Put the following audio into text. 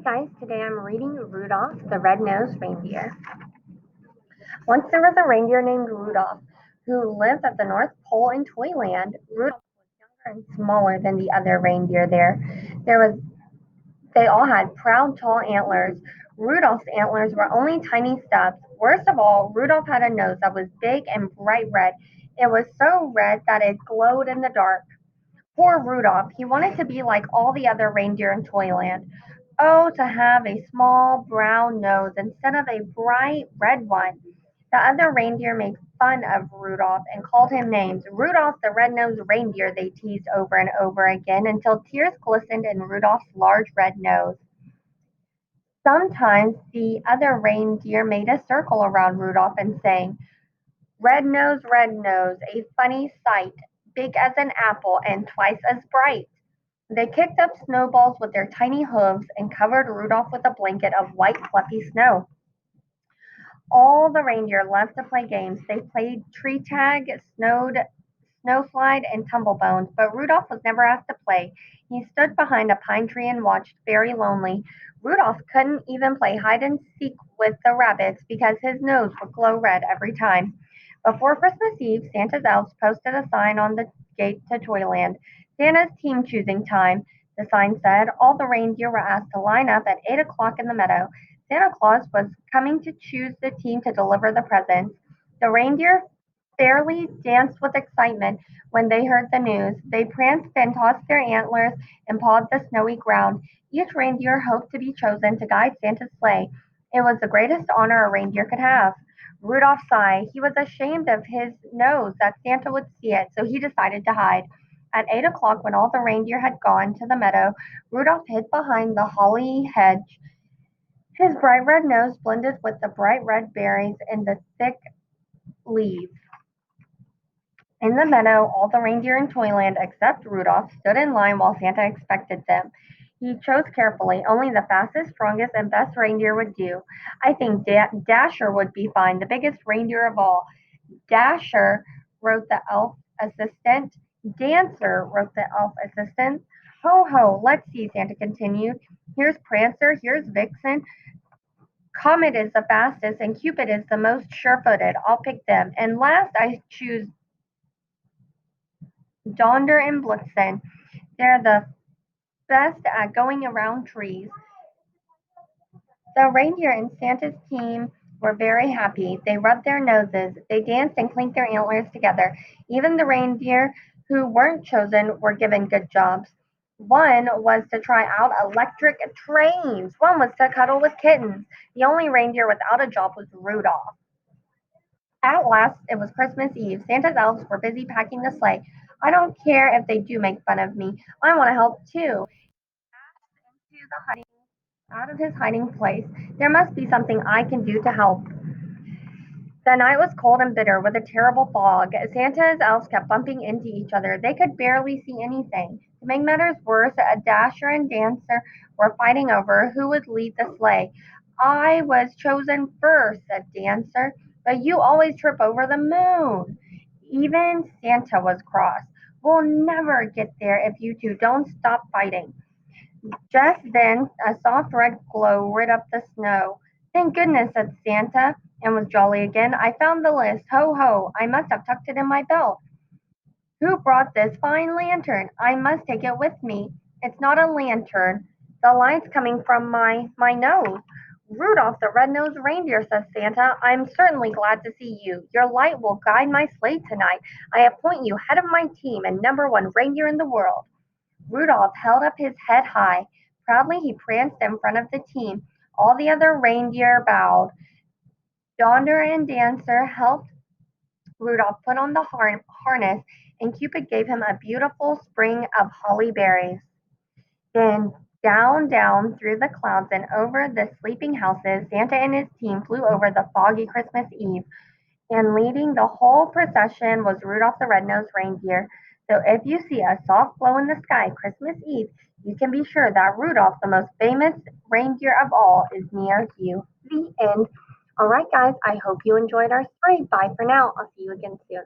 guys, today I'm reading Rudolph the Red-Nosed Reindeer. Once there was a reindeer named Rudolph who lived at the North Pole in Toyland. Rudolph was younger and smaller than the other reindeer there. They all had proud tall antlers. Rudolph's antlers were only tiny stubs. Worst of all, Rudolph had a nose that was big and bright red. It was so red that it glowed in the dark. Poor Rudolph, he wanted to be like all the other reindeer in Toyland. Oh, to have a small brown nose instead of a bright red one. The other reindeer made fun of Rudolph and called him names. Rudolph the red-nosed reindeer, they teased over and over again until tears glistened in Rudolph's large red nose. Sometimes the other reindeer made a circle around Rudolph and sang, red nose, a funny sight, big as an apple and twice as bright. They kicked up snowballs with their tiny hooves and covered Rudolph with a blanket of white fluffy snow. All the reindeer loved to play games. They played tree tag, snowslide, and tumblebones, but Rudolph was never asked to play. He stood behind a pine tree and watched, very lonely. Rudolph couldn't even play hide and seek with the rabbits because his nose would glow red every time. Before Christmas Eve, Santa's elves posted a sign on the gate to Toyland. Santa's team choosing time. The sign said all the reindeer were asked to line up at 8 o'clock in the meadow. Santa Claus was coming to choose the team to deliver the presents. The reindeer fairly danced with excitement when they heard the news. They pranced and tossed their antlers and pawed the snowy ground. Each reindeer hoped to be chosen to guide Santa's sleigh. It was the greatest honor a reindeer could have. Rudolph sighed. He was ashamed of his nose that Santa would see it, so he decided to hide. At 8 o'clock, when all the reindeer had gone to the meadow, Rudolph hid behind the holly hedge. His bright red nose blended with the bright red berries in the thick leaves. In the meadow, all the reindeer in Toyland except Rudolph stood in line while Santa expected them. He chose carefully. Only the fastest, strongest, and best reindeer would do. I think Dasher would be fine, the biggest reindeer of all. Dasher, wrote the elf assistant. Dancer, wrote the elf assistant. Ho ho, let's see, Santa continued. Here's Prancer, here's Vixen. Comet is the fastest and Cupid is the most sure-footed. I'll pick them. And last I choose Donder and Blitzen. They're the best at going around trees. The reindeer in Santa's team were very happy. They rubbed their noses, they danced and clinked their antlers together. Even the reindeer who weren't chosen were given good jobs. One was to try out electric trains. One was to cuddle with kittens. The only reindeer without a job was Rudolph. At last it was Christmas Eve. Santa's elves were busy packing the sleigh. I don't care if they do make fun of me. I want to help too. Into the hiding out of his hiding place. There must be something I can do to help. The night was cold and bitter with a terrible fog. Santa's elves kept bumping into each other. They could barely see anything. To make matters worse, a Dasher and Dancer were fighting over who would lead the sleigh. I was chosen first, said Dancer, but you always trip over the moon. Even Santa was cross. We'll never get there if you two don't stop fighting. Just then a soft red glow lit up the snow. Thank goodness, said Santa, and was jolly again. I found the list. Ho, ho! I must have tucked it in my belt. Who brought this fine lantern? I must take it with me. It's not a lantern. The light's coming from my nose. Rudolph the red-nosed reindeer, says Santa. I'm certainly glad to see you. Your light will guide my sleigh tonight. I appoint you head of my team and number one reindeer in the world. Rudolph held up his head high. Proudly he pranced in front of the team. All the other reindeer bowed. Donder and Dancer helped Rudolph put on the harness, and Cupid gave him a beautiful spring of holly berries. Then down, down through the clouds and over the sleeping houses, Santa and his team flew over the foggy Christmas Eve. And leading the whole procession was Rudolph the red-nosed reindeer. So if you see a soft glow in the sky Christmas Eve, you can be sure that Rudolph, the most famous reindeer of all, is near you. The end. All right, guys, I hope you enjoyed our story. Bye for now. I'll see you again soon.